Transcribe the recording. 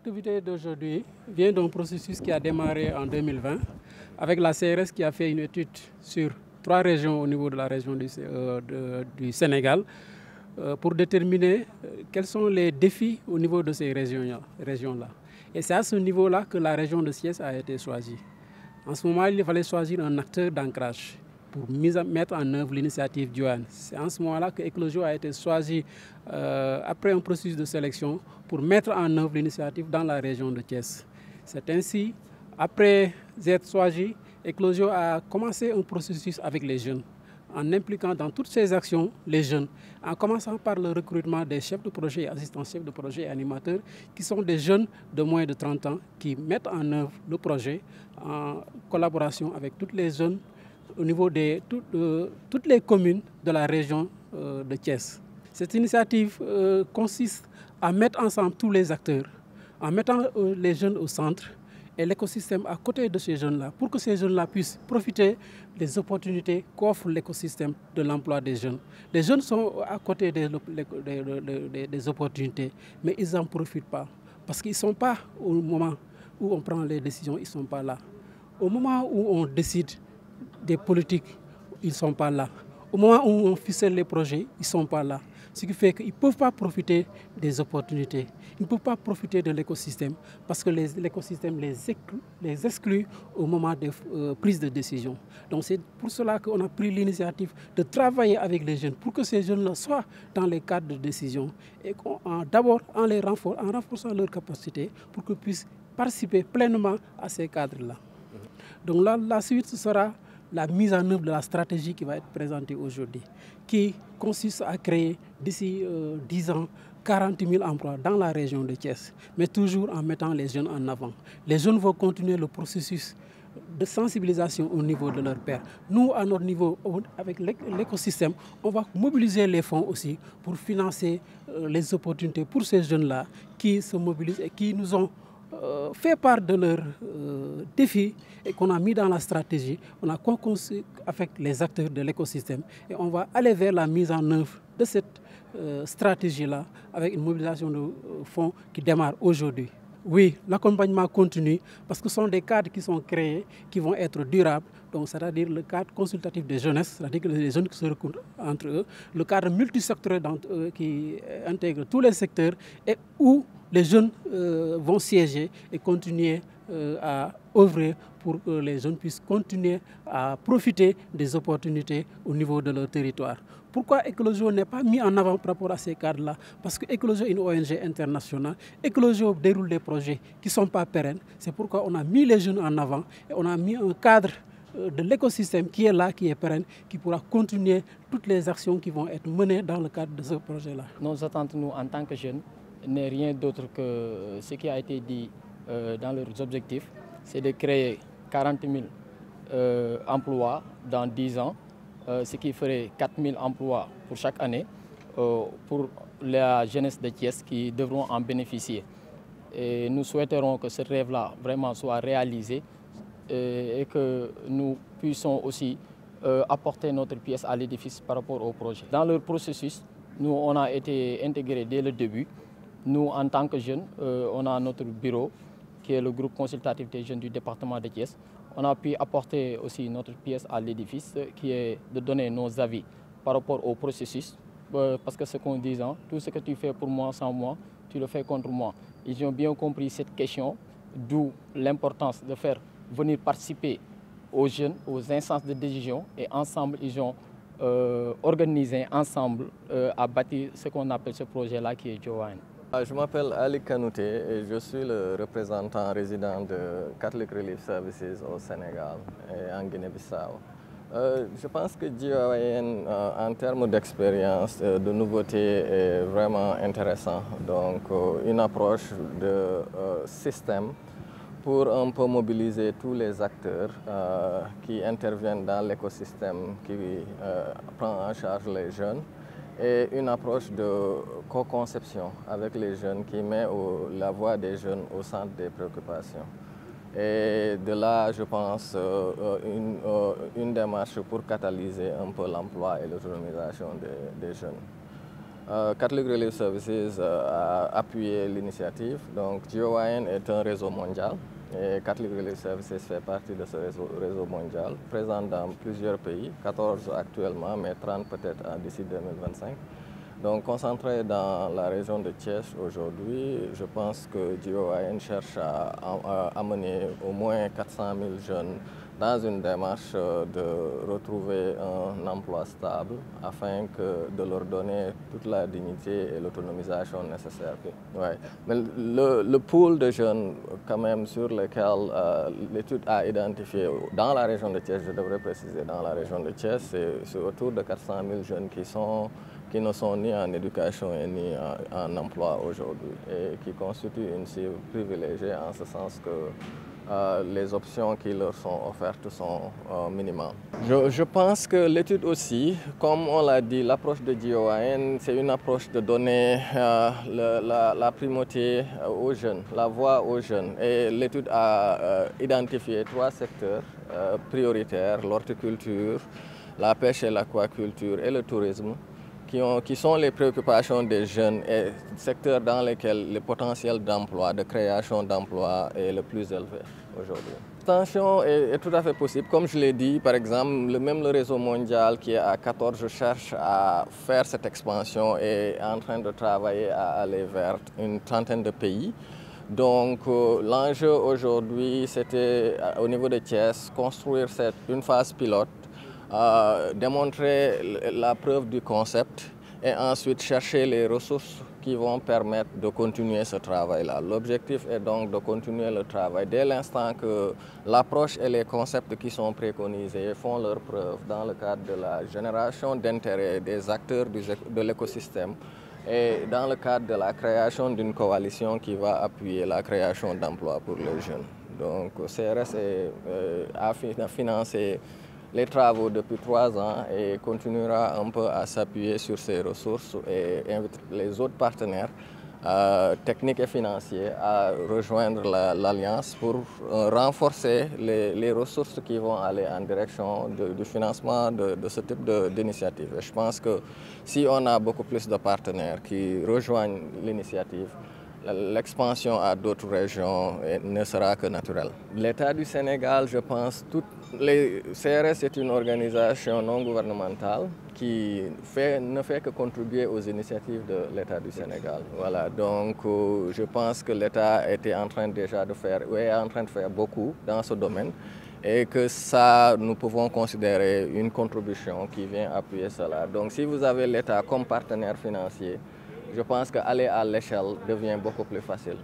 activité d'aujourd'hui vient d'un processus qui a démarré en 2020 avec la CRS qui a fait une étude sur 3 régions au niveau de la région du Sénégal pour déterminer quels sont les défis au niveau de ces régions-là. Et c'est à ce niveau-là que la région de Thiès a été choisie. En ce moment, il fallait choisir un acteur d'ancrage pour mettre en œuvre l'initiative Dioane. C'est en ce moment-là que Eclosio a été choisi après un processus de sélection pour mettre en œuvre l'initiative dans la région de Thiès. C'est ainsi, après être choisi, Eclosio a commencé un processus avec les jeunes, en impliquant dans toutes ces actions les jeunes, en commençant par le recrutement des chefs de projet, assistants chefs de projet et animateurs, qui sont des jeunes de moins de 30 ans qui mettent en œuvre le projet en collaboration avec toutes les jeunes au niveau de toutes les communes de la région de Thiès. Cette initiative consiste à mettre ensemble tous les acteurs, en mettant les jeunes au centre et l'écosystème à côté de ces jeunes-là, pour que ces jeunes-là puissent profiter des opportunités qu'offre l'écosystème de l'emploi des jeunes. Les jeunes sont à côté des opportunités, mais ils n'en profitent pas, parce qu'ils ne sont pas au moment où on prend les décisions, ils ne sont pas là. Au moment où on décide des politiques, ils ne sont pas là. Au moment où on ficelle les projets, ils ne sont pas là. Ce qui fait qu'ils ne peuvent pas profiter des opportunités. Ils ne peuvent pas profiter de l'écosystème parce que l'écosystème les exclut au moment des prises de décision. Donc c'est pour cela qu'on a pris l'initiative de travailler avec les jeunes pour que ces jeunes-là soient dans les cadres de décision et d'abord en renforçant leurs capacités pour qu'ils puissent participer pleinement à ces cadres-là. Donc là, la suite, ce sera la mise en œuvre de la stratégie qui va être présentée aujourd'hui, qui consiste à créer d'ici 10 ans 40 000 emplois dans la région de Thiès, mais toujours en mettant les jeunes en avant. Les jeunes vont continuer le processus de sensibilisation au niveau de leurs pairs. Nous, à notre niveau, avec l'écosystème, on va mobiliser les fonds aussi pour financer les opportunités pour ces jeunes-là qui se mobilisent et qui nous ont fait part de leurs défis et qu'on a mis dans la stratégie. On a co-conçu avec les acteurs de l'écosystème et on va aller vers la mise en œuvre de cette stratégie-là avec une mobilisation de fonds qui démarre aujourd'hui. Oui, l'accompagnement continue parce que ce sont des cadres qui sont créés, qui vont être durables. Donc, c'est-à-dire le cadre consultatif des jeunesses, c'est-à-dire que les jeunes qui se recoupent entre eux, le cadre multisectoriel qui intègre tous les secteurs et où les jeunes vont siéger et continuer à œuvrer pour que les jeunes puissent continuer à profiter des opportunités au niveau de leur territoire. Pourquoi Eclosio n'est pas mis en avant par rapport à ces cadres-là? Parce que Eclosio est une ONG internationale. Eclosio déroule des projets qui ne sont pas pérennes. C'est pourquoi on a mis les jeunes en avant et on a mis un cadre de l'écosystème qui est là, qui est pérenne, qui pourra continuer toutes les actions qui vont être menées dans le cadre de ce projet-là. Nos attentes, nous, en tant que jeunes, n'est rien d'autre que ce qui a été dit dans leurs objectifs, c'est de créer 40 000 emplois dans 10 ans, ce qui ferait 4 000 emplois pour chaque année pour la jeunesse de Thiès qui devront en bénéficier. Et nous souhaiterons que ce rêve-là vraiment soit réalisé et que nous puissions aussi apporter notre pièce à l'édifice par rapport au projet. Dans leur processus, nous, on a été intégrés dès le début. Nous, en tant que jeunes, on a notre bureau, qui est le groupe consultatif des jeunes du département de Thiès. On a pu apporter aussi notre pièce à l'édifice, qui est de donner nos avis par rapport au processus. Parce que ce qu'on dit, tout ce que tu fais pour moi, sans moi, tu le fais contre moi. Ils ont bien compris cette question, d'où l'importance de faire venir participer aux jeunes, aux instances de décision, et ensemble, ils ont organisé ensemble à bâtir ce qu'on appelle ce projet-là qui est Dioane. Je m'appelle Ali Kanouté et je suis le représentant résident de Catholic Relief Services au Sénégal et en Guinée-Bissau. Je pense que Dioane, en termes d'expérience, de nouveauté, est vraiment intéressant. Donc, une approche de système pour un peu mobiliser tous les acteurs qui interviennent dans l'écosystème qui prend en charge les jeunes, et une approche de co-conception avec les jeunes qui met la voix des jeunes au centre des préoccupations. Et de là, je pense, une démarche pour catalyser un peu l'emploi et l'autonomisation des jeunes. Catholic Relief Services a appuyé l'initiative. Donc, GOIN est un réseau mondial et Catholic Relief Services fait partie de ce réseau mondial, présent dans plusieurs pays, 14 actuellement, mais 30 peut-être d'ici 2025. Donc, concentré dans la région de Thiès aujourd'hui, je pense que GOIN cherche à amener au moins 400 000 jeunes dans une démarche de retrouver un emploi stable afin de leur donner toute la dignité et l'autonomisation nécessaires. Ouais. Mais le pool de jeunes quand même sur lequel l'étude a identifié dans la région de Thiès, je devrais préciser dans la région de Thiès, c'est autour de 400 000 jeunes qui ne sont ni en éducation ni en emploi aujourd'hui et qui constituent une cible privilégiée en ce sens que les options qui leur sont offertes sont minimales. Je pense que l'étude aussi, comme on l'a dit, l'approche de GOIN, c'est une approche de donner la primauté aux jeunes, la voix aux jeunes. Et l'étude a identifié 3 secteurs prioritaires, l'horticulture, la pêche et l'aquaculture et le tourisme, qui sont les préoccupations des jeunes et secteurs dans lesquels le potentiel d'emploi, de création d'emploi est le plus élevé aujourd'hui. L'extension est tout à fait possible. Comme je l'ai dit, par exemple, même le réseau mondial qui est à 14 cherche à faire cette expansion et est en train de travailler à aller vers une trentaine de pays. Donc l'enjeu aujourd'hui, c'était au niveau de Thiès, construire une phase pilote, démontrer la preuve du concept et ensuite chercher les ressources qui vont permettre de continuer ce travail-là. L'objectif est donc de continuer le travail dès l'instant que l'approche et les concepts qui sont préconisés font leur preuve dans le cadre de la génération d'intérêt des acteurs de l'écosystème et dans le cadre de la création d'une coalition qui va appuyer la création d'emplois pour les jeunes. Donc CRS a financé les travaux depuis 3 ans et continuera un peu à s'appuyer sur ces ressources et invite les autres partenaires techniques et financiers à rejoindre l'Alliance pour renforcer les ressources qui vont aller en direction du financement de ce type d'initiative. Je pense que si on a beaucoup plus de partenaires qui rejoignent l'initiative, l'expansion à d'autres régions ne sera que naturelle. L'État du Sénégal, je pense, CRS est une organisation non gouvernementale qui ne fait que contribuer aux initiatives de l'État du Sénégal. Voilà, donc je pense que l'État était en train déjà de faire, ou est en train de faire beaucoup dans ce domaine et que ça, nous pouvons considérer une contribution qui vient appuyer cela. Donc si vous avez l'État comme partenaire financier, je pense qu'aller à l'échelle devient beaucoup plus facile.